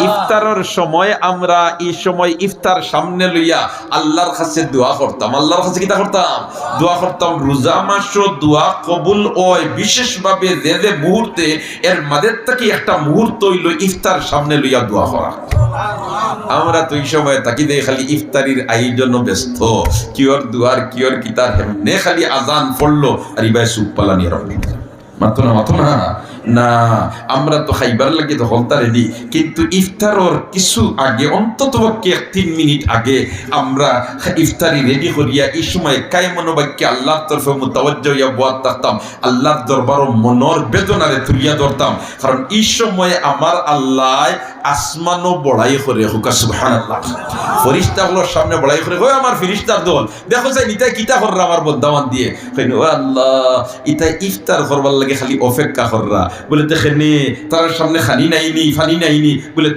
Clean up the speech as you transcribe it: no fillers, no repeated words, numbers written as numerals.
ইফতারের সময় আমরা এই সময় ইফতার সামনে লইয়া আল্লাহর কাছে দোয়া করতাম। আল্লাহর কাছে কিতা করতাম? দোয়া করতাম। রোজা মাস দোয়া কবুল হয় বিশেষভাবে যে যে মুহূর্তে, এর মাঝে থেকে একটা মুহূর্ত হইল ইফতার সামনে লইয়া দোয়া করা। আমরা তো এই সময় তাকি দেয় খালি ইফতারির আয়োজন ব্যস্ত, কিয়র দুয়ার কিয়র কিতার হেমনে খালি আজান পড়লো আর ইবাই সুপ পালানি মাতো না না, আমরা তো খাইবার লাগে তো হলতা রেডি, কিন্তু ইফতারর কিছু আগে অন্তত 3 মিনিট আগে আমরা ইফতারি রেডি করিয়া এই সময় কায় মনোবাক্যে আল্লাহর তরফে মুতাওয়াজ্জহ হইয়া বয়াত থাকতাম, আল্লাহর দরবারও মনের বেদনারে তুলিয়া ধরতাম। কারণ এই সময় আমার আল্লাহ আসমানও বড়াই করে, হুকা সুবহানাল্লাহ, ফেরেশতাগুলোর সামনে বড়াই করে, ওই আমার ফেরেশতার দল দেখো যাই নিতাই কিতা কররা আমার বদামান দিয়ে, ও আল্লাহ ইতাই ইফতার করবার লাগে খালি অপেক্ষা কররা, বলে দেখেনি তার সামনে খানি নাইনি ফানি নাইনি বলে